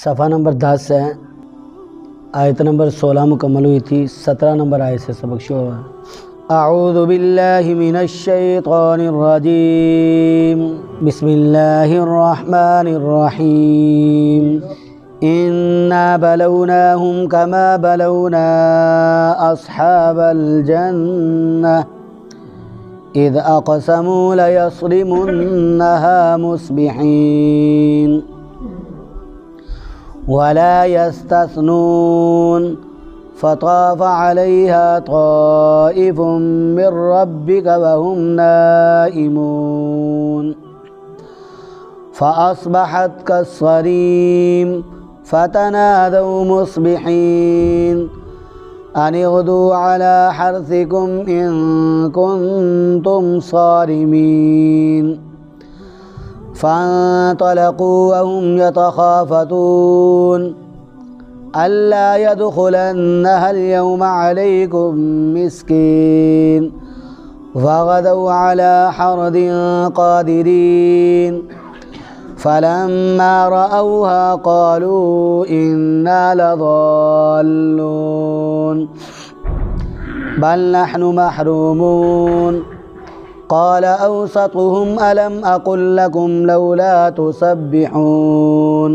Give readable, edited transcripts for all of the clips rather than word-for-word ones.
صفحہ نمبر 10 ہے، آیت نمبر 16 مکمل ہوئی تھی، 17 نمبر آیت سے سبق شروع ہوا۔ اعوذ باللہ من الشیطان الرجیم، بسم اللہ الرحمن الرحیم، انا بلوناہم کما بلونا اصحاب الجنہ اذ اقسموا لیصرمنها مصبحین ولا يستثنون فطاف عليها طائف من ربك وهم نائمون فأصبحت كالصريم فتنادوا مصبحين أن اغدوا على حرثكم إن كنتم صارمين فانطلقوا وهم يتخافتون ألا يدخلنها اليوم عليكم مسكين وغدوا على حرد قادرين فلما رأوها قالوا إنا لضالون بل نحن محرومون قال أوسطهم ألم أقل لكم لولا تسبحون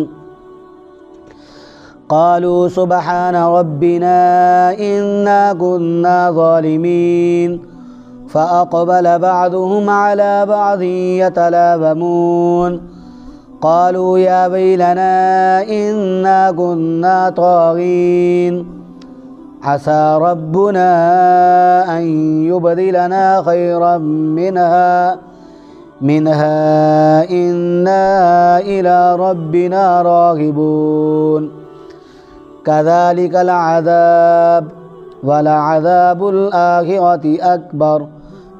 قالوا سبحان ربنا إنا كنا ظالمين فأقبل بعضهم على بعض يتلاومون قالوا يا ويلنا إنا كنا طاغين عسى ربنا أن يبدلنا خيرا منها إنا إلى ربنا راغبون كذلك العذاب ولعذاب الآخرة أكبر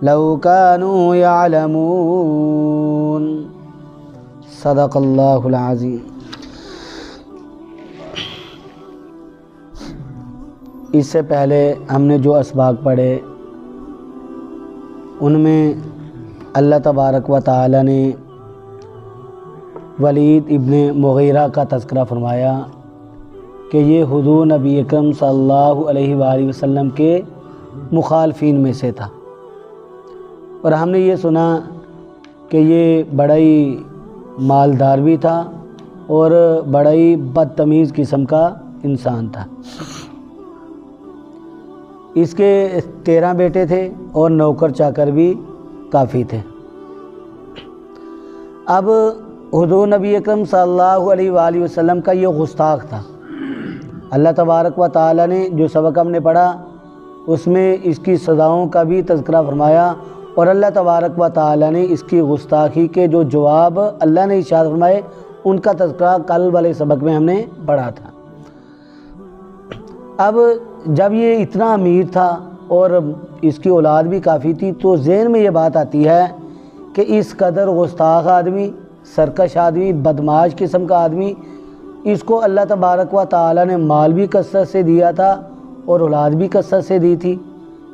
لو كانوا يعلمون صدق اللہ العظیم۔ اس سے پہلے ہم نے جو اسباق پڑھے ان میں اللہ تبارک و تعالی نے ولید ابن مغیرہ کا تذکرہ فرمایا کہ یہ حضور نبی اکرم صلی اللہ علیہ وآلہ وسلم کے مخالفین میں سے تھا، اور ہم نے یہ سنا کہ یہ بڑا ہی مالدار بھی تھا اور بڑا ہی بدتمیز قسم کا انسان تھا۔ اس کے 13 بیٹے تھے اور نوکر چاکر بھی کافی تھے۔ اب حضور نبی اکرم صلی اللہ علیہ وآلہ وسلم کا یہ گستاخ تھا۔ اللہ تبارک و تعالی نے جو سبق ہم نے پڑھا اس میں اس کی سزاؤں کا بھی تذکرہ فرمایا، اور اللہ تبارک و تعالی نے اس کی گستاخی کے جو جواب اللہ نے ارشاد فرمائے ان کا تذکرہ کل والے سبق میں ہم نے پڑھا تھا۔ اب جب یہ اتنا امیر تھا اور اس کی اولاد بھی کافی تھی تو ذہن میں یہ بات آتی ہے کہ اس قدر گستاخ آدمی، سرکش آدمی، بدمعاش قسم کا آدمی، اس کو اللہ تبارک و تعالی نے مال بھی کثرت سے دیا تھا اور اولاد بھی کثرت سے دی تھی،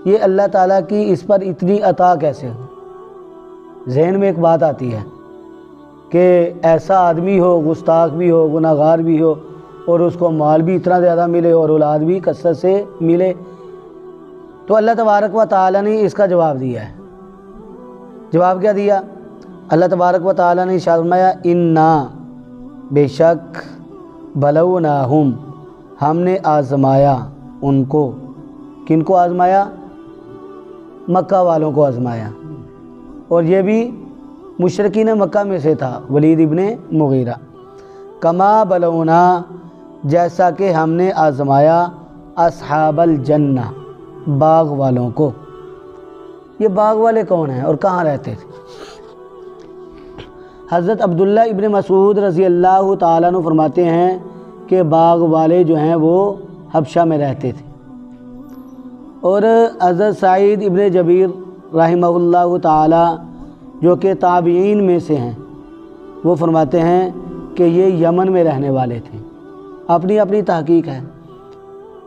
یہ اللہ تعالیٰ کی اس پر اتنی عطا کیسے ہو؟ ذہن میں ایک بات آتی ہے کہ ایسا آدمی ہو، گستاخ بھی ہو، گناہ گار بھی ہو، اور اس کو مال بھی اتنا زیادہ ملے اور اولاد بھی کثرت سے ملے۔ تو اللہ تبارک و تعالیٰ نے اس کا جواب دیا ہے۔ جواب کیا دیا؟ اللہ تبارک و تعالیٰ نے ارشاد فرمایا انا بے شک بلوناہم ہم نے آزمایا ان کو۔ کن کو آزمایا؟ مکہ والوں کو آزمایا، اور یہ بھی مشرکین مکہ میں سے تھا، ولید ابن مغیرہ۔ کما بلونا جیسا کہ ہم نے آزمایا اصحاب الجنہ باغ والوں کو۔ یہ باغ والے کون ہیں اور کہاں رہتے تھے؟ حضرت عبداللہ ابن مسعود رضی اللہ تعالیٰ عنہ فرماتے ہیں کہ باغ والے جو ہیں وہ حبشہ میں رہتے تھے، اور حضرت سعید ابن جبیر رحمہ اللہ تعالی جو کہ تابعین میں سے ہیں وہ فرماتے ہیں کہ یہ یمن میں رہنے والے تھے۔ اپنی اپنی تحقیق ہے۔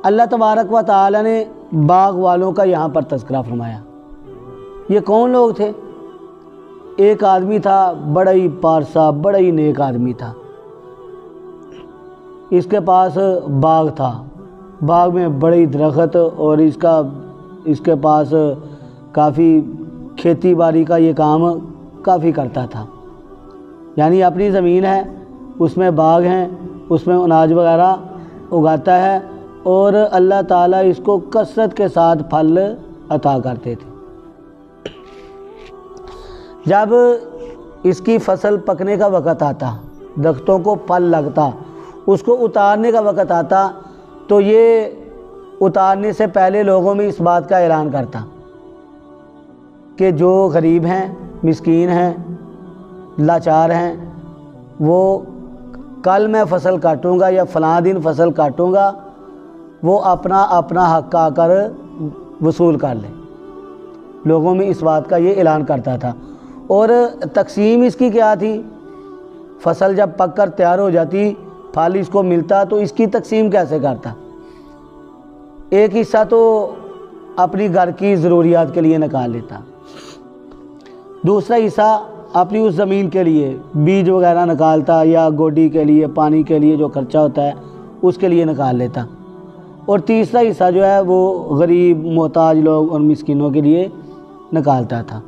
اللہ تبارک و تعالی نے باغ والوں کا یہاں پر تذکرہ فرمایا۔ یہ کون لوگ تھے؟ ایک آدمی تھا بڑا ہی پارسا، بڑا ہی نیک آدمی تھا، اس کے پاس باغ تھا، باغ میں بڑی درخت، اور اس کے پاس کافی کھیتی باڑی کا یہ کام کافی کرتا تھا، یعنی اپنی زمین ہے، اس میں باغ ہیں، اس میں اناج وغیرہ اگاتا ہے، اور اللہ تعالیٰ اس کو کثرت کے ساتھ پھل عطا کرتے تھے۔ جب اس کی فصل پکنے کا وقت آتا، درختوں کو پھل لگتا، اس کو اتارنے کا وقت آتا، تو یہ اتارنے سے پہلے لوگوں میں اس بات کا اعلان کرتا کہ جو غریب ہیں، مسکین ہیں، لاچار ہیں، وہ کل میں فصل کاٹوں گا یا فلاں دن فصل کاٹوں گا، وہ اپنا حق آ کر وصول کر لیں۔ لوگوں میں اس بات کا یہ اعلان کرتا تھا۔ اور تقسیم اس کی کیا تھی؟ فصل جب پک کر تیار ہو جاتی، پھل اس کو ملتا، تو اس کی تقسیم کیسے کرتا؟ ایک حصہ تو اپنی گھر کی ضروریات کے لیے نکال لیتا، دوسرا حصہ اپنی اس زمین کے لیے بیج وغیرہ نکالتا، یا گوڈی کے لیے، پانی کے لیے جو خرچہ ہوتا ہے اس کے لیے نکال لیتا، اور تیسرا حصہ جو ہے وہ غریب محتاج لوگ اور مسکینوں کے لیے نکالتا تھا۔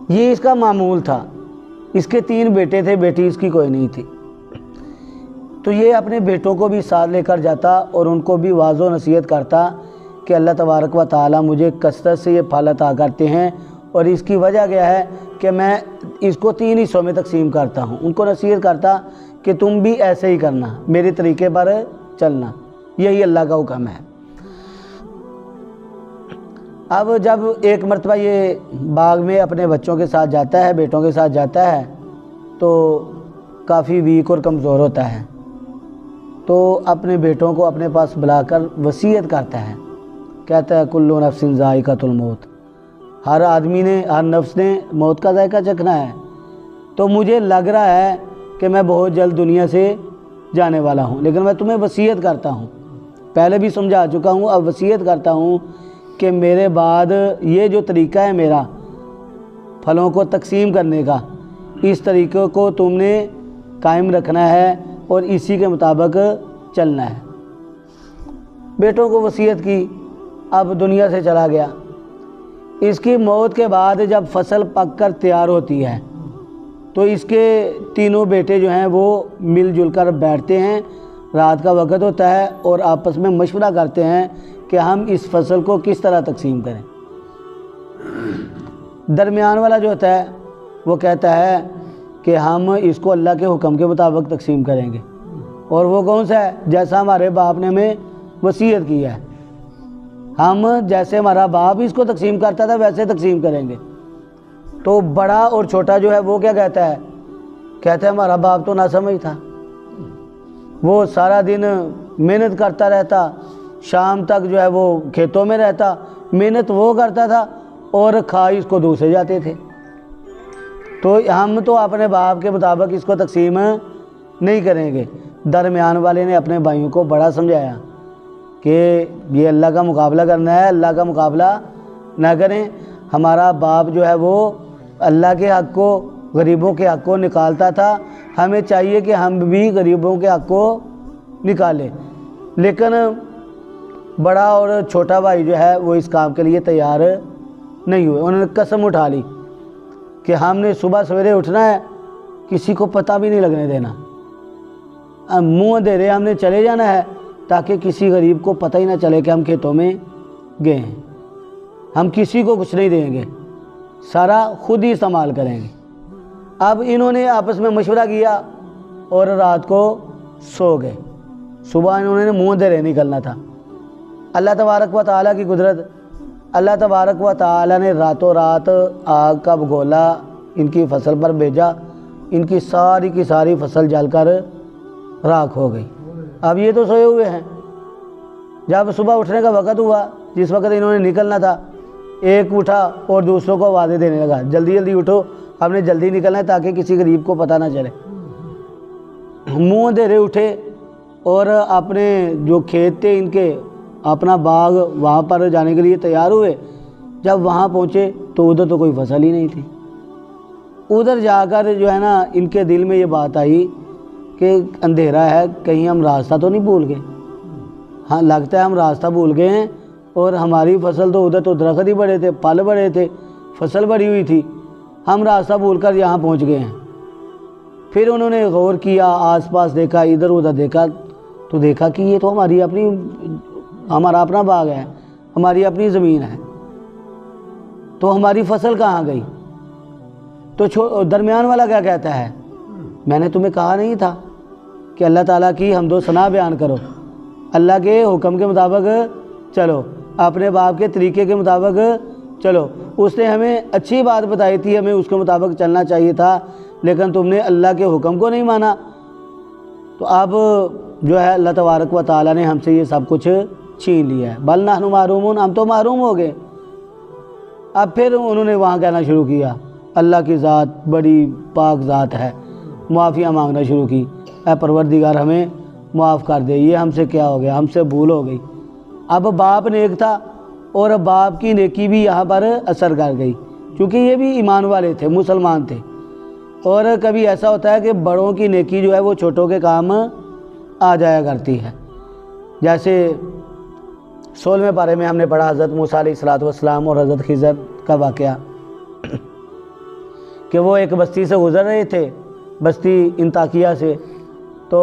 یہ اس کا معمول تھا۔ اس کے 3 بیٹے تھے، بیٹی اس کی کوئی نہیں تھی، تو یہ اپنے بیٹوں کو بھی ساتھ لے کر جاتا اور ان کو بھی واضح و نصیحت کرتا کہ اللہ تبارک و تعالیٰ مجھے کثرت سے یہ پھل عطا کرتے ہیں، اور اس کی وجہ کیا ہے کہ میں اس کو 3 حصوں میں تقسیم کرتا ہوں۔ ان کو نصیحت کرتا کہ تم بھی ایسے ہی کرنا، میرے طریقے پر چلنا، یہی اللہ کا حکم ہے۔ اب جب ایک مرتبہ یہ باغ میں اپنے بچوں کے ساتھ جاتا ہے، بیٹوں کے ساتھ جاتا ہے، تو کافی ویک اور کمزور ہوتا ہے، تو اپنے بیٹوں کو اپنے پاس بلا کر وصیت کرتا ہے، کہتا ہے کل نفس ذائقۃ الموت، ہر آدمی نے، ہر نفس نے موت کا ذائقہ چکھنا ہے، تو مجھے لگ رہا ہے کہ میں بہت جلد دنیا سے جانے والا ہوں، لیکن میں تمہیں وصیت کرتا ہوں، پہلے بھی سمجھا چکا ہوں، اب وصیت کرتا ہوں کہ میرے بعد یہ جو طریقہ ہے میرا پھلوں کو تقسیم کرنے کا، اس طریقے کو تم نے قائم رکھنا ہے اور اسی کے مطابق چلنا ہے۔ بیٹوں کو وصیت کی، اب دنیا سے چلا گیا۔ اس کی موت کے بعد جب فصل پک کر تیار ہوتی ہے، تو اس کے 3 بیٹے جو ہیں وہ مل جل کر بیٹھتے ہیں، رات کا وقت ہوتا ہے، اور آپس میں مشورہ کرتے ہیں کہ ہم اس فصل کو کس طرح تقسیم کریں۔ درمیان والا جو ہوتا ہے وہ کہتا ہے کہ ہم اس کو اللہ کے حکم کے مطابق تقسیم کریں گے، اور وہ کون سا ہے؟ جیسا ہمارے باپ نے ہمیں وصیت کی ہے، ہم جیسے ہمارا باپ اس کو تقسیم کرتا تھا ویسے تقسیم کریں گے۔ تو بڑا اور چھوٹا جو ہے وہ کیا کہتا ہے ہمارا باپ تو ناسمجھ تھا، وہ سارا دن محنت کرتا رہتا، شام تک جو ہے وہ کھیتوں میں رہتا، محنت وہ کرتا تھا اور کھا اس کو دوسرے جاتے تھے، تو ہم تو اپنے باپ کے مطابق اس کو تقسیم نہیں کریں گے۔ درمیان والے نے اپنے بھائیوں کو بڑا سمجھایا کہ یہ اللہ کا مقابلہ کرنا ہے، اللہ کا مقابلہ نہ کریں، ہمارا باپ جو ہے وہ اللہ کے حق کو، غریبوں کے حق کو نکالتا تھا، ہمیں چاہیے کہ ہم بھی غریبوں کے حق کو نکالیں۔ لیکن بڑا اور چھوٹا بھائی جو ہے وہ اس کام کے لیے تیار نہیں ہوئے، انہوں نے قسم اٹھا لی کہ ہم نے صبح سویرے اٹھنا ہے، کسی کو پتہ بھی نہیں لگنے دینا، منہ اندھیرے ہم نے چلے جانا ہے، تاکہ کسی غریب کو پتہ ہی نہ چلے کہ ہم کھیتوں میں گئے ہیں، ہم کسی کو کچھ نہیں دیں گے، سارا خود ہی استعمال کریں گے۔ اب انہوں نے آپس میں مشورہ کیا اور رات کو سو گئے، صبح انہوں نے منہ اندھیرے نکلنا تھا۔ اللہ تبارک و تعالیٰ کی قدرت، اللہ تبارک و تعالیٰ نے راتوں رات آگ کا بگولا ان کی فصل پر بھیجا، ان کی ساری فصل جل کر راکھ ہو گئی۔ اب یہ تو سوئے ہوئے ہیں، جب صبح اٹھنے کا وقت ہوا، جس وقت انہوں نے نکلنا تھا، ایک اٹھا اور دوسروں کو آوازیں دینے لگا، جلدی جلدی اٹھو، ہم نے جلدی نکلنا ہے تاکہ کسی غریب کو پتہ نہ چلے۔ منہ اندھیرے اٹھے اور اپنے جو کھیت تھے ان کے، اپنا باغ، وہاں پر جانے کے لیے تیار ہوئے۔ جب وہاں پہنچے تو ادھر تو کوئی فصل ہی نہیں تھی۔ ادھر جا کر جو ہے نا ان کے دل میں یہ بات آئی کہ اندھیرا ہے، کہیں ہم راستہ تو نہیں بھول گئے؟ ہاں لگتا ہے ہم راستہ بھول گئے ہیں، اور ہماری فصل تو ادھر تو درخت ہی بڑے تھے، پھل بڑے تھے، فصل بڑی ہوئی تھی، ہم راستہ بھول کر یہاں پہنچ گئے ہیں۔ پھر انہوں نے غور کیا، آس پاس دیکھا، ادھر ادھر دیکھا، تو دیکھا کہ یہ تو ہمارا اپنا باغ ہے، ہماری اپنی زمین ہے، تو ہماری فصل کہاں گئی؟ تو درمیان والا کیا کہتا ہے؟ میں نے تمہیں کہا نہیں تھا کہ اللہ تعالیٰ کی حمد و ثنا بیان کرو، اللہ کے حکم کے مطابق چلو، اپنے باپ کے طریقے کے مطابق چلو، اس نے ہمیں اچھی بات بتائی تھی، ہمیں اس کے مطابق چلنا چاہیے تھا، لیکن تم نے اللہ کے حکم کو نہیں مانا، تو اب جو ہے اللہ تبارک و تعالیٰ نے ہم سے یہ سب کچھ چھین لیا ہے، بل نحن محرومون، ہم تو محروم ہو گئے۔ اب پھر انہوں نے وہاں کہنا شروع کیا اللہ کی ذات بڑی پاک ذات ہے، معافیاں مانگنا شروع کی، اے پروردگار ہمیں معاف کر دے، یہ ہم سے کیا ہو گیا، ہم سے بھول ہو گئی۔ اب باپ نیک تھا اور باپ کی نیکی بھی یہاں پر اثر کر گئی، کیونکہ یہ بھی ایمان والے تھے، مسلمان تھے، اور کبھی ایسا ہوتا ہے کہ بڑوں کی نیکی جو ہے وہ چھوٹوں کے کام آ جایا کرتی ہے۔ جیسے 16ویں پارے میں ہم نے پڑھا حضرت موسیٰ علیہ السلام اور حضرت خضر کا واقعہ، کہ وہ ایک بستی سے گزر رہے تھے، بستی انطاکیہ سے، تو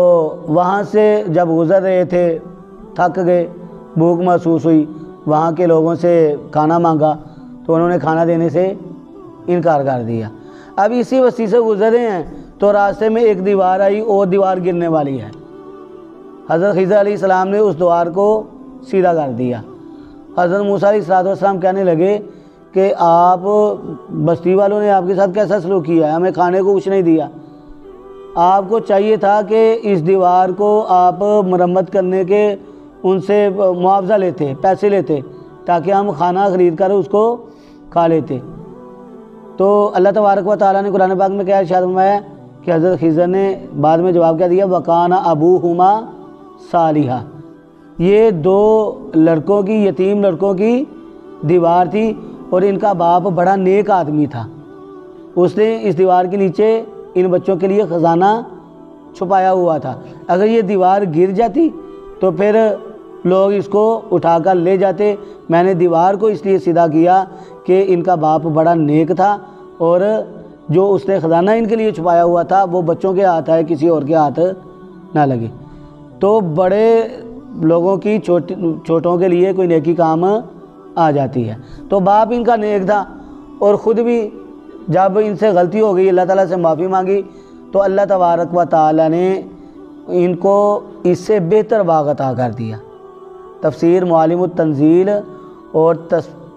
وہاں سے جب گزر رہے تھے تھک گئے، بھوک محسوس ہوئی، وہاں کے لوگوں سے کھانا مانگا تو انہوں نے کھانا دینے سے انکار کر دیا۔ اب اسی بستی سے گزرے ہیں تو راستے میں ایک دیوار آئی، اور دیوار گرنے والی ہے، حضرت خضر علیہ السلام نے اس دیوار کو سیدھا کر دیا۔ حضرت موسیٰ علیہ السلام کہنے لگے کہ آپ بستی والوں نے آپ کے ساتھ کیسا سلوک کیا ہے، ہمیں کھانے کو کچھ نہیں دیا، آپ کو چاہیے تھا کہ اس دیوار کو آپ مرمت کرنے کے ان سے معاوضہ لیتے، پیسے لیتے، تاکہ ہم کھانا خرید کر اس کو کھا لیتے۔ تو اللہ تبارک و تعالیٰ نے قرآن پاک میں کیا ارشاد فرمایا کہ حضرت خضر نے بعد میں جواب کیا دیا، وَقَانَ أَبُوهُمَا صَالِحًا، یہ دو لڑکوں کی، یتیم لڑکوں کی دیوار تھی، اور ان کا باپ بڑا نیک آدمی تھا، اس نے اس دیوار کے نیچے ان بچوں کے لیے خزانہ چھپایا ہوا تھا، اگر یہ دیوار گر جاتی تو پھر لوگ اس کو اٹھا کر لے جاتے۔ میں نے دیوار کو اس لیے سیدھا کیا کہ ان کا باپ بڑا نیک تھا، اور جو اس نے خزانہ ان کے لیے چھپایا ہوا تھا وہ بچوں کے ہاتھ آئے، کسی اور کے ہاتھ نہ لگے۔ تو بڑے لوگوں کی چھوٹوں کے لیے کوئی نیکی کام آ جاتی ہے۔ تو باپ ان کا نیک تھا، اور خود بھی جب ان سے غلطی ہو گئی، اللہ تعالیٰ سے معافی مانگی، تو اللہ تبارک و تعالیٰ نے ان کو اس سے بہتر باغ عطا کر دیا۔ تفسیر معالم التنزیل اور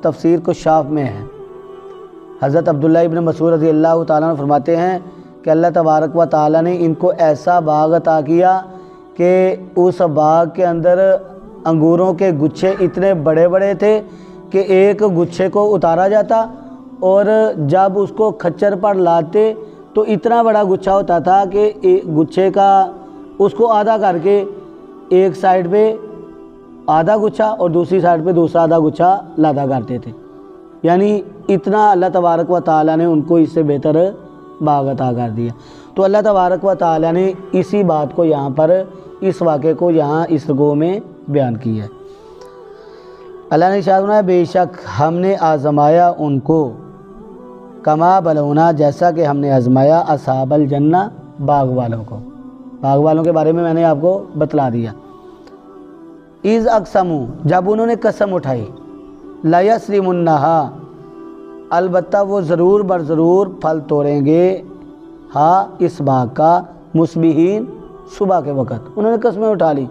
تفسیر کشاف میں ہے، حضرت عبداللہ ابن مسعود رضی اللہ تعالیٰ عنہ فرماتے ہیں کہ اللہ تبارک و تعالیٰ نے ان کو ایسا باغ عطا کیا کہ اس باغ کے اندر انگوروں کے گچھے اتنے بڑے بڑے تھے کہ ایک گچھے کو اتارا جاتا، اور جب اس کو کھچر پر لاتے تو اتنا بڑا گچھا ہوتا تھا کہ گچھے کا اس کو آدھا کر کے ایک سائیڈ پہ آدھا گچھا اور دوسری سائیڈ پہ دوسرا آدھا گچھا لادا کرتے تھے، یعنی اتنا اللہ تبارک و تعالیٰ نے ان کو اس سے بہتر باغ عطا کر دیا۔ تو اللہ تبارک و تعالیٰ نے اسی بات کو یہاں پر، اس واقعے کو یہاں اس رکوع میں بیان کیا ہے۔ اللہ نے ارشاد فرمایا، بے شک ہم نے آزمایا ان کو، کما بلونا جیسا کہ ہم نے آزمایا اصحاب الجنہ باغ والوں کو۔ باغ والوں کے بارے میں میں نے آپ کو بتلا دیا۔ اذ اقسموا جب انہوں نے قسم اٹھائی، لیسرمنہا البتہ وہ ضرور بر ضرور پھل توڑیں گے، ہاں اس باغ کا، مصبحین صبح کے وقت انہوں نے قسمیں اٹھا لی،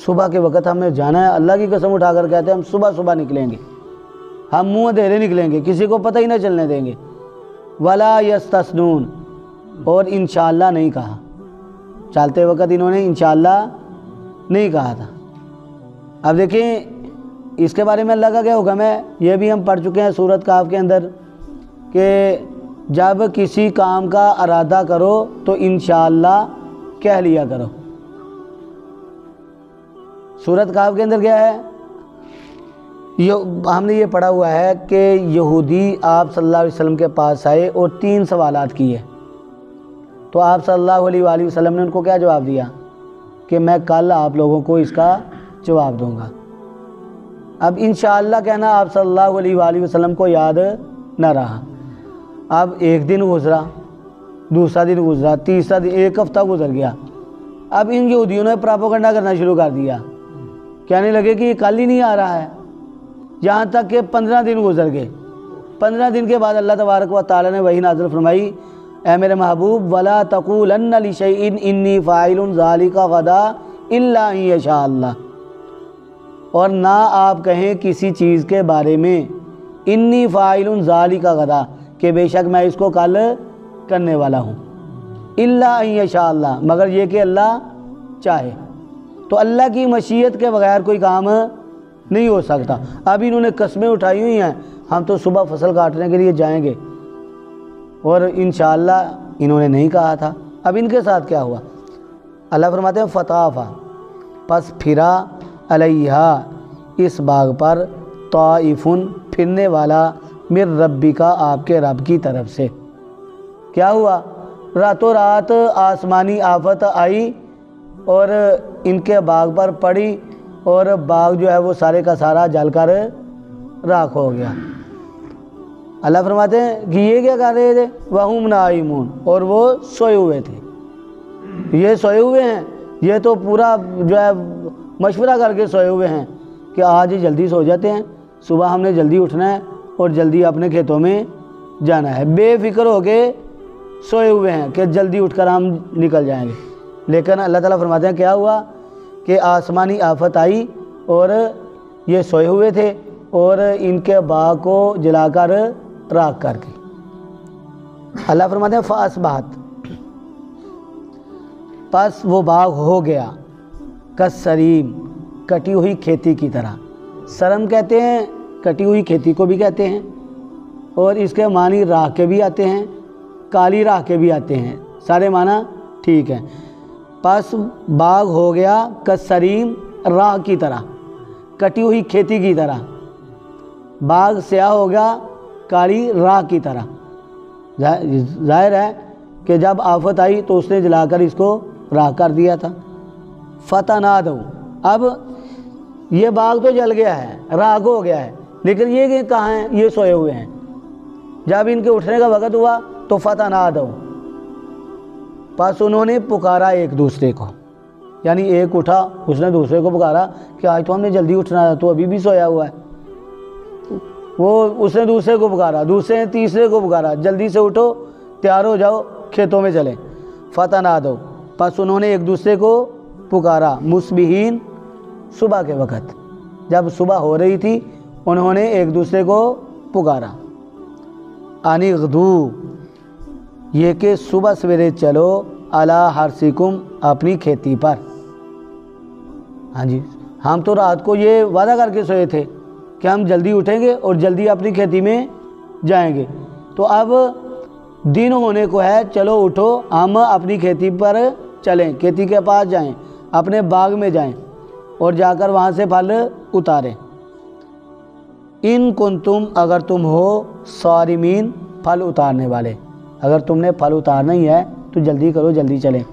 صبح کے وقت ہم نے جانا ہے، اللہ کی قسم اٹھا کر کہتے ہیں ہم صبح صبح نکلیں گے، ہم منہ اندھیرے نکلیں گے، کسی کو پتہ ہی نہ چلنے دیں گے۔ ولا یستثنون اور انشاءاللہ نہیں کہا، چلتے وقت انہوں نے انشاءاللہ نہیں کہا تھا۔ اب دیکھیں اس کے بارے میں اللہ کا کیا حکم ہے، یہ بھی ہم پڑھ چکے ہیں سورۃ کہف کے اندر، کہ جب کسی کام کا ارادہ کرو تو انشاءاللہ کہہ لیا کرو۔ سورۃ کہف کے اندر کیا ہے، ہم نے یہ پڑھا ہوا ہے کہ یہودی آپ صلی اللہ علیہ وسلم کے پاس آئے اور 3 سوالات کیے، تو تو آپ صلی اللہ علیہ وآلہ وسلم نے ان کو کیا جواب دیا کہ میں کل آپ لوگوں کو اس کا جواب دوں گا۔ اب انشاءاللہ کہنا آپ صلی اللہ علیہ وآلہ وسلم کو یاد نہ رہا۔ اب ایک دن گزرا، دوسرا دن گزرا، تیسرا دن، ایک ہفتہ گزر گیا۔ اب ان یہودیوں نے پراپوگنڈا کرنا شروع کر دیا، کہنے لگے کہ یہ کل ہی نہیں آ رہا ہے، یہاں تک کہ 15 دن گزر گئے۔ 15 دن کے بعد اللہ تبارک و تعالیٰ نے وحی نازل فرمائی، اے میرے محبوب وَلَا تَقُولَنَّ لِشَيْءٍ إِنِّي فَاعِلٌ ذَلِكَ غَدًا إِلَّا أَن يَشَاءَ اللَّهُ، اور نہ آپ کہیں کسی چیز کے بارے میں انی فاعل ذالک غدا، کہ بے شک میں اس کو کل کرنے والا ہوں، الا ان یشاء اللہ، مگر یہ کہ اللہ چاہے۔ تو اللہ کی مشیت کے بغیر کوئی کام نہیں ہو سکتا۔ اب انہوں نے قسمیں اٹھائی ہوئی ہیں، ہم تو صبح فصل کاٹنے کے لیے جائیں گے، اور انشاءاللہ انہوں نے نہیں کہا تھا۔ اب ان کے ساتھ کیا ہوا؟ اللہ فرماتے ہیں فطاف، پس پھرا علیہا، اس باغ پر، طائفن، پھرنے والا، من ربی کا، آپ کے رب کی طرف سے۔ کیا ہوا؟ راتوں رات آسمانی آفت آئی اور ان کے باغ پر پڑی، اور باغ جو ہے وہ سارے کا سارا جل کر راکھ ہو گیا۔ اللہ فرماتے ہیں کہ یہ کیا کر رہے تھے؟ وَهُمْ نَائِمُونَ، اور وہ سوئے ہوئے تھے۔ یہ سوئے ہوئے ہیں، یہ تو پورا جو ہے مشورہ کر کے سوئے ہوئے ہیں کہ آج جلدی سو جاتے ہیں، صبح ہم نے جلدی اٹھنا ہے اور جلدی اپنے کھیتوں میں جانا ہے، بے فکر ہو کے سوئے ہوئے ہیں کہ جلدی اٹھ کر ہم نکل جائیں گے۔ لیکن اللہ تعالیٰ فرماتے ہیں کیا ہوا کہ آسمانی آفت آئی اور یہ سوئے ہوئے تھے، اور ان کے باغ کو جلا کر راکھ کر کے۔ اللہ فرماتے ہیں فاصبحت، پس وہ باغ ہو گیا، کسریم، کٹی ہوئی کھیتی کی طرح۔ سرم کہتے ہیں کٹی ہوئی کھیتی کو بھی کہتے ہیں، اور اس کے معنی راکھ کے بھی آتے ہیں، کالی راکھ کے بھی آتے ہیں، سارے معنی ٹھیک ہیں۔ پس باغ ہو گیا کسریم، راکھ کی طرح، کٹی ہوئی کھیتی کی طرح۔ باغ سیاہ ہو گیا کالی راکھ کی طرح۔ ظاہر ہے کہ جب آفت آئی تو اس نے جلا کر اس کو راکھ کر دیا تھا۔ فتنادوا، اب یہ باغ تو جل گیا ہے، راکھ ہو گیا ہے، لیکن یہ کہاں ہیں؟ یہ سوئے ہوئے ہیں۔ جب ان کے اٹھنے کا وقت ہوا تو فتنادوا، پس انہوں نے پکارا ایک دوسرے کو، یعنی ایک اٹھا، اس نے دوسرے کو پکارا کہ آج تو ہم نے جلدی اٹھنا ہے، تو ابھی بھی سویا ہوا ہے۔ اس نے دوسرے کو پکارا، دوسرے نے تیسرے کو پکارا، جلدی سے اٹھو، تیار ہو جاؤ، کھیتوں میں چلیں۔ فتنادوا، پس انہوں نے ایک دوسرے کو پکارا، مصبحین، صبح کے وقت، جب صبح ہو رہی تھی انہوں نے ایک دوسرے کو پکارا۔ ان اغدو، یہ کہ صبح سویرے چلو، علی حرثکم، اپنی کھیتی پر۔ ہاں جی، ہم تو رات کو یہ وعدہ کر کے سوئے تھے کہ ہم جلدی اٹھیں گے اور جلدی اپنی کھیتی میں جائیں گے، تو اب دن ہونے کو ہے، چلو اٹھو، ہم اپنی کھیتی پر چلیں، کھیتی کے پاس جائیں، اپنے باغ میں جائیں اور جا کر وہاں سے پھل اتاریں۔ ان کنتم، اگر تم ہو، صارمین، پھل اتارنے والے، اگر تم نے پھل اتارنا ہی ہے تو جلدی کرو، جلدی چلیں،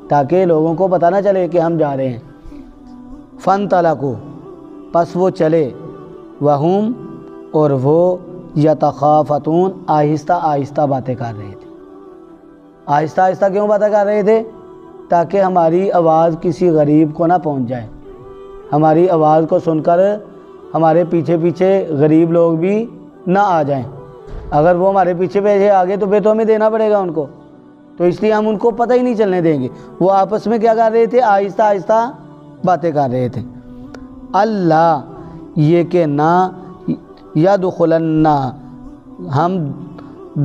تاکہ لوگوں کو پتہ نہ چلے کہ ہم جا رہے ہیں۔ فانطلقوا، پس وہ چلے، وہم، اور وہ، یتخافتون، آہستہ آہستہ باتیں کر رہے تھے۔ آہستہ آہستہ کیوں باتیں کر رہے تھے؟ تاکہ ہماری آواز کسی غریب کو نہ پہنچ جائے، ہماری آواز کو سن کر ہمارے پیچھے پیچھے غریب لوگ بھی نہ آ جائیں۔ اگر وہ ہمارے پیچھے پیچھے آگے تو پھر تو ہمیں دینا پڑے گا ان کو، تو اس لیے ہم ان کو پتہ ہی نہیں چلنے دیں گے۔ وہ آپس میں کیا کر رہے تھے؟ آہستہ آہستہ باتیں کر رہے تھے۔ اللہ، یہ کہ نہ، یدخلن، ہم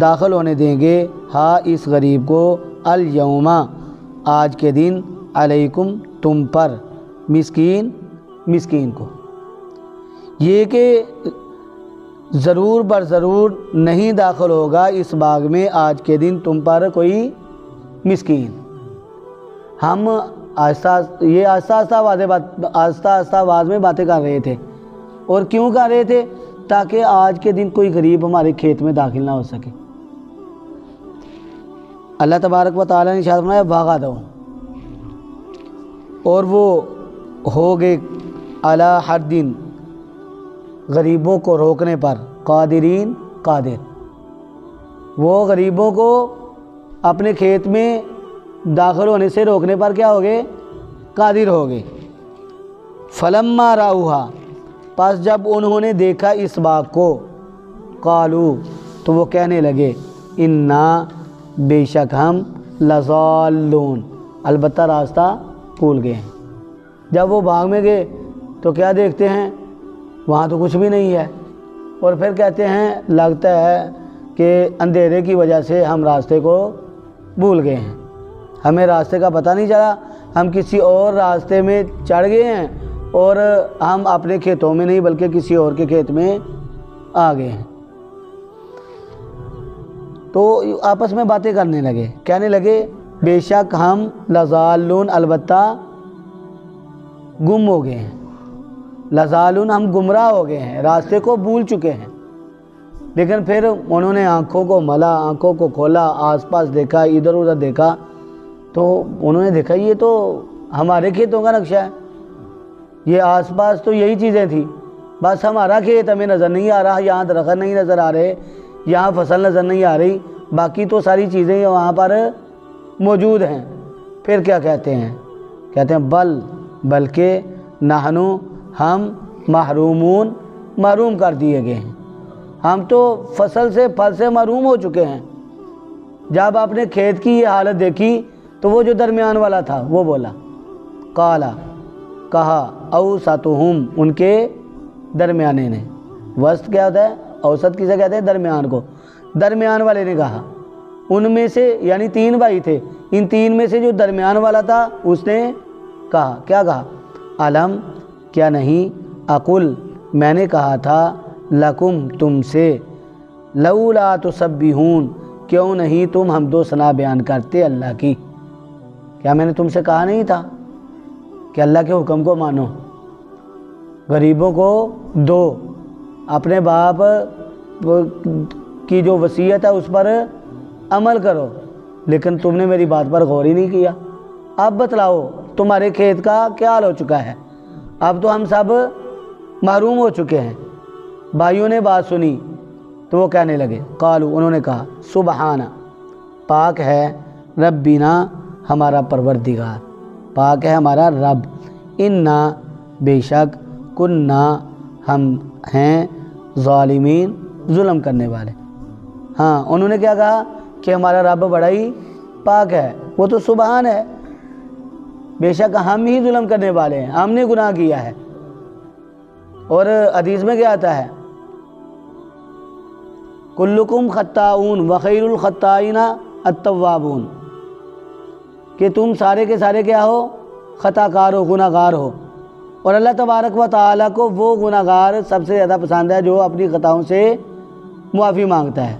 داخل ہونے دیں گے، ہاں، اس غریب کو، الیوم، آج کے دن، علیکم، تم پر، مسکین، مسکین کو۔ یہ کہ ضرور بر ضرور نہیں داخل ہوگا اس باغ میں آج کے دن تم پر کوئی مسکین۔ ہم یہ آہستہ آہستہ آواز میں باتیں کر رہے تھے، اور کیوں کر رہے تھے؟ تاکہ آج کے دن کوئی غریب ہمارے کھیت میں داخل نہ ہو سکے۔ اللہ تبارک و تعالیٰ نے ارشاد فرمایا واغا دو، اور وہ ہو گئے علی حدٍ غریبوں کو روکنے پر، قادرین قادر، وہ غریبوں کو اپنے کھیت میں داخل ہونے سے روکنے پر کیا ہو گئے؟ قادر ہو گئے۔ فلما راؤہا، پس جب انہوں نے دیکھا اس باغ کو، قالو، تو وہ کہنے لگے انا، بے شک ہم، لضالون، البتہ راستہ بھول گئے ہیں۔ جب وہ باغ میں گئے تو کیا دیکھتے ہیں؟ وہاں تو کچھ بھی نہیں ہے، اور پھر کہتے ہیں لگتا ہے کہ اندھیرے کی وجہ سے ہم راستے کو بھول گئے ہیں، ہمیں راستے کا پتہ نہیں چلا، ہم کسی اور راستے میں چڑھ گئے ہیں اور ہم اپنے کھیتوں میں نہیں بلکہ کسی اور کے کھیت میں آ گئے ہیں۔ تو آپس میں باتیں کرنے لگے، کہنے لگے بے شک ہم لضالون، البتہ گم ہو گئے ہیں، لضالون، ہم گمراہ ہو گئے ہیں، راستے کو بھول چکے ہیں۔ لیکن پھر انہوں نے آنکھوں کو ملا، آنکھوں کو کھولا، آس پاس دیکھا، ادھر ادھر دیکھا، تو انہوں نے دیکھا یہ تو ہمارے کھیتوں کا نقشہ ہے، یہ آس پاس تو یہی چیزیں تھیں، بس ہمارا کھیت ہمیں نظر نہیں آ رہا، یہاں درخت نہیں نظر آ رہے، یہاں فصل نظر نہیں آ رہی، باقی تو ساری چیزیں وہاں پر موجود ہیں۔ پھر کیا کہتے ہیں؟ کہتے ہیں بلکہ نحنو، ہم، محرومون، محروم کر دیے گئے ہیں، ہم تو فصل سے، پھل سے محروم ہو چکے ہیں۔ جب آپ نے کھیت کی یہ حالت دیکھی تو وہ جو درمیان والا تھا وہ بولا، قالا، کہا، اوسطہم، ان کے درمیانے نے، وسط کیا ہوتا ہے؟ اوسط کسے کہتے ہیں؟ درمیان کو، درمیان والے نے کہا، ان میں سے، یعنی 3 بھائی تھے، ان 3 میں سے جو درمیان والا تھا اس نے کہا، کیا کہا؟ علم، کیا نہیں، اقل، میں نے کہا تھا، لکم، تم سے، لولا تسبحون، کیوں نہیں تم حمد و ثنا بیان کرتے اللہ کی؟ کیا میں نے تم سے کہا نہیں تھا کہ اللہ کے حکم کو مانو، غریبوں کو دو، اپنے باپ کی جو وصیت ہے اس پر عمل کرو، لیکن تم نے میری بات پر غور ہی نہیں کیا۔ اب بتلاؤ تمہارے کھیت کا کیا حال ہو چکا ہے، اب تو ہم سب محروم ہو چکے ہیں۔ بھائیوں نے بات سنی تو وہ کہنے لگے، قالو، انہوں نے کہا، سبحانہ، پاک ہے، ربنا، ہمارا پروردگار، پاک ہے ہمارا رب، انا، بے شک، کننا، ہم ہیں، ظالمین، ظلم کرنے والے۔ ہاں، انہوں نے کیا کہا کہ ہمارا رب بڑا ہی پاک ہے، وہ تو سبحان ہے، بے شک ہم ہی ظلم کرنے والے ہیں، ہم نے گناہ کیا ہے۔ اور حدیث میں کیا آتا ہے؟ کلکم خطاؤن وخیر الخطائین التوابون، کہ تم سارے کے سارے کیا ہو؟ خطا کار ہو، گناہ گار ہو، اور اللہ تبارک و تعالیٰ کو وہ گناہ گار سب سے زیادہ پسند ہے جو اپنی خطاؤں سے معافی مانگتا ہے۔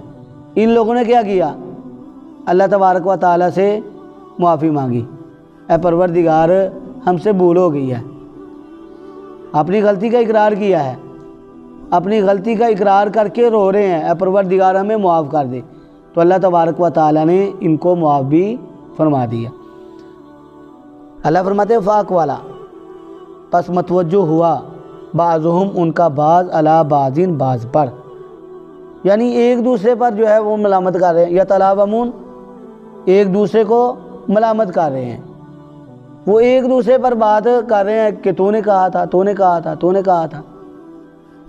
ان لوگوں نے کیا کیا؟ اللہ تبارک و تعالیٰ سے معافی مانگی، اے پروردگار ہم سے بھول ہو گئی ہے، اپنی غلطی کا اقرار کیا ہے، اپنی غلطی کا اقرار کر کے رو رہے ہیں، اے پروردگار ہمیں معاف کر دے۔ تو اللہ تبارک و تعالیٰ نے ان کو معاف بھی فرما دیا۔ اللہ فرماتے ہیں فاق والا، پس متوجہ ہوا، بعضہم، ان کا بعض، علی بعضین، بعض پر، یعنی ایک دوسرے پر جو ہے وہ ملامت کر رہے ہیں، یتلاومون، ایک دوسرے کو ملامت کر رہے ہیں، وہ ایک دوسرے پر بات کر رہے ہیں کہ تو نے کہا تھا، تو نے کہا تھا، تو نے کہا تھا،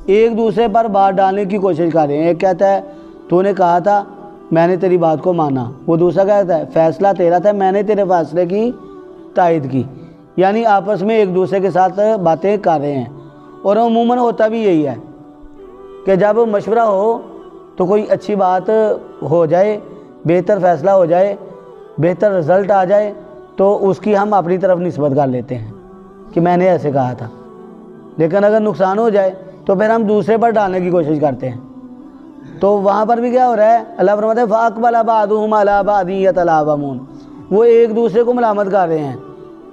ایک دوسرے پر بات ڈالنے کی کوشش کر رہے ہیں۔ ایک کہتا ہے تو نے کہا تھا، میں نے تیری بات کو مانا، وہ دوسرا کہتا ہے فیصلہ تیرا تھا، میں نے تیرے فیصلے کی تائید کی، یعنی آپس میں ایک دوسرے کے ساتھ باتیں کر رہے ہیں۔ اور عموماً ہوتا بھی یہی ہے کہ جب مشورہ ہو تو کوئی اچھی بات ہو جائے، بہتر فیصلہ ہو جائے، بہتر رزلٹ آ جائے تو اس کی ہم اپنی طرف نسبت کر لیتے ہیں کہ میں نے ایسے کہا تھا، لیکن اگر نقصان ہو جائے تو پھر ہم دوسرے پر ڈالنے کی کوشش کرتے ہیں۔ تو وہاں پر بھی کیا ہو رہا ہے؟ اللہ فرماتا ہے فَأَقْبَلَ بَعْضُهُمْ عَلَىٰ بَعْضٍ يَتَلَاوَمُونَ، وہ ایک دوسرے کو ملامت کر رہے ہیں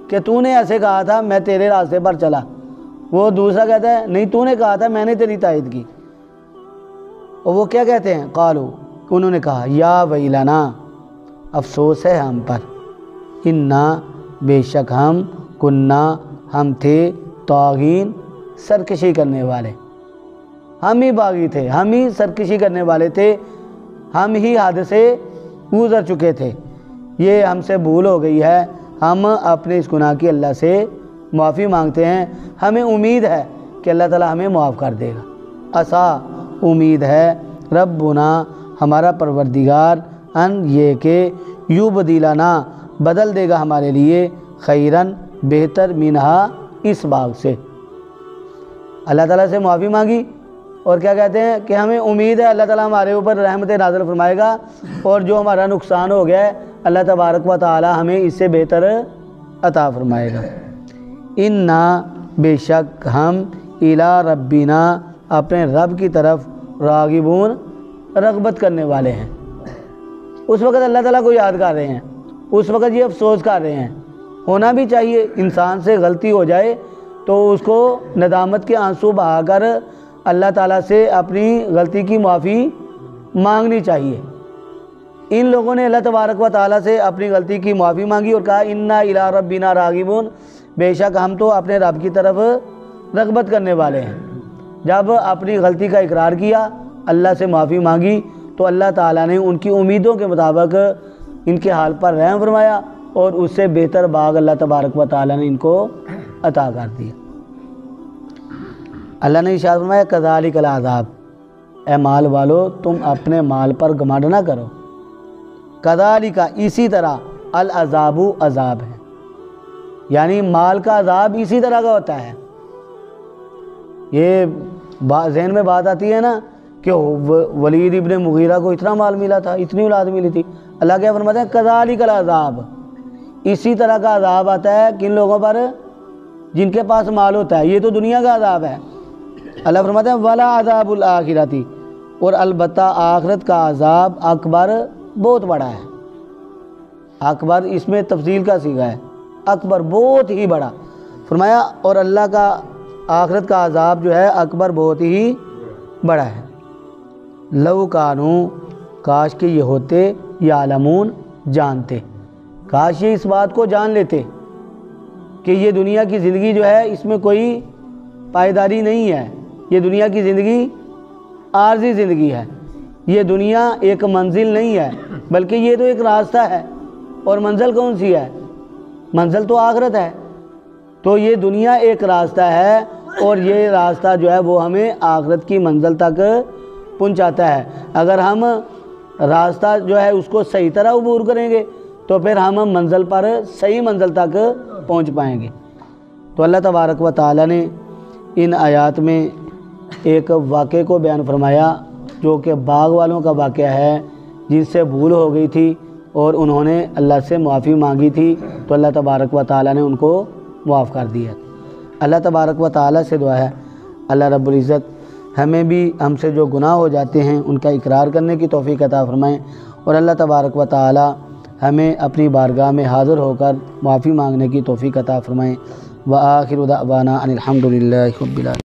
کہ تو نے ایسے کہا تھا، میں تیرے راستے پر چلا، وہ دوسرا کہتا ہے نہیں تو نے کہا تھا، میں نے تیری تائید کی۔ اور وہ کیا کہتے ہیں؟ قالوا، انہوں نے کہا، یا ویلنا، افسوس ہے ہم پر، انا بے شک ہم، کننا ہم تھے، طاغین سرکشی کرنے والے، ہم ہی باغی تھے، ہم ہی سرکشی کرنے والے تھے، ہم ہی حد سے گزر چکے تھے، یہ ہم سے بھول ہو گئی ہے، ہم اپنے اس گناہ کی اللہ سے معافی مانگتے ہیں، ہمیں امید ہے کہ اللہ تعالی ہمیں معاف کر دے گا، عسا امید ہے، ربنا ہمارا پروردگار، ان یہ کہ یبدلنا بدل دے گا ہمارے لیے، خیرن بہتر، منہا اس باغ سے۔ اللہ تعالیٰ سے معافی مانگی اور کیا کہتے ہیں کہ ہمیں امید ہے اللہ تعالیٰ ہمارے اوپر رحمت نازل فرمائے گا، اور جو ہمارا نقصان ہو گیا ہے اللہ تبارک و تعالی ہمیں اس سے بہتر عطا فرمائے گا۔ انا بے شک ہم، الی ربنا اپنے رب کی طرف، راغبون رغبت کرنے والے ہیں۔ اس وقت اللہ تعالیٰ کو یاد کر رہے ہیں، اس وقت یہ افسوس کر رہے ہیں، ہونا بھی چاہیے، انسان سے غلطی ہو جائے تو اس کو ندامت کے آنسو بہا کر اللہ تعالیٰ سے اپنی غلطی کی معافی مانگنی چاہیے۔ ان لوگوں نے اللہ تبارک و تعالیٰ سے اپنی غلطی کی معافی مانگی اور کہا انا الی ربنا راغبون، بے شک ہم تو اپنے رب کی طرف رغبت کرنے والے ہیں۔ جب اپنی غلطی کا اقرار کیا، اللہ سے معافی مانگی، تو اللہ تعالیٰ نے ان کی امیدوں کے مطابق ان کے حال پر رحم فرمایا اور اس سے بہتر باغ اللہ تبارک و تعالیٰ نے ان کو عطا کر دیا۔ اللہ نے ارشاد فرمایا کذالک العذاب، اے مال والو تم اپنے مال پر گھمنڈ نہ کرو، کذالک اسی طرح، العذاب عذاب ہے، یعنی مال کا عذاب اسی طرح کا ہوتا ہے۔ یہ ذہن میں بات آتی ہے نا کہ ولید ابن مغیرہ کو اتنا مال ملا تھا، اتنی اولاد ملی تھی، اللہ کیا فرماتا ہے کذالک العذاب، اسی طرح کا عذاب آتا ہے کن لوگوں پر؟ جن کے پاس مال ہوتا ہے، یہ تو دنیا کا عذاب ہے۔ اللہ فرماتا ہے ولا عذاب الآخرۃ، اور البتہ آخرت کا عذاب اکبر، بہت بڑا ہے۔ اکبر اس میں تفضیل کا صیغہ ہے، اکبر بہت ہی بڑا فرمایا، اور اللہ کا آخرت کا عذاب جو ہے اکبر بہت ہی بڑا ہے۔ لو کانوا، کاش کہ یہ ہوتے، یعلمون جانتے، کاش یہ اس بات کو جان لیتے کہ یہ دنیا کی زندگی جو ہے اس میں کوئی پائیداری نہیں ہے، یہ دنیا کی زندگی عارضی زندگی ہے، یہ دنیا ایک منزل نہیں ہے بلکہ یہ تو ایک راستہ ہے، اور منزل کون سی ہے؟ منزل تو آخرت ہے۔ تو یہ دنیا ایک راستہ ہے اور یہ راستہ جو ہے وہ ہمیں آخرت کی منزل تک پہنچاتا ہے۔ اگر ہم راستہ جو ہے اس کو صحیح طرح عبور کریں گے تو پھر ہم منزل پر، صحیح منزل تک پہنچ پائیں گے۔ تو اللہ تبارک و تعالی نے ان آیات میں ایک واقعے کو بیان فرمایا جو کہ باغ والوں کا واقعہ ہے، جن سے بھول ہو گئی تھی اور انہوں نے اللہ سے معافی مانگی تھی، تو اللہ تبارک و تعالی نے ان کو معاف کر دیا۔ اللہ تبارک و تعالی سے دعا ہے اللہ رب العزت ہمیں بھی ہم سے جو گناہ ہو جاتے ہیں ان کا اقرار کرنے کی توفیق عطا فرمائیں، اور اللہ تبارک و تعالی ہمیں اپنی بارگاہ میں حاضر ہو کر معافی مانگنے کی توفیق عطا فرمائیں۔ وآخر دعوانا ان الحمد للہ رب العالمین۔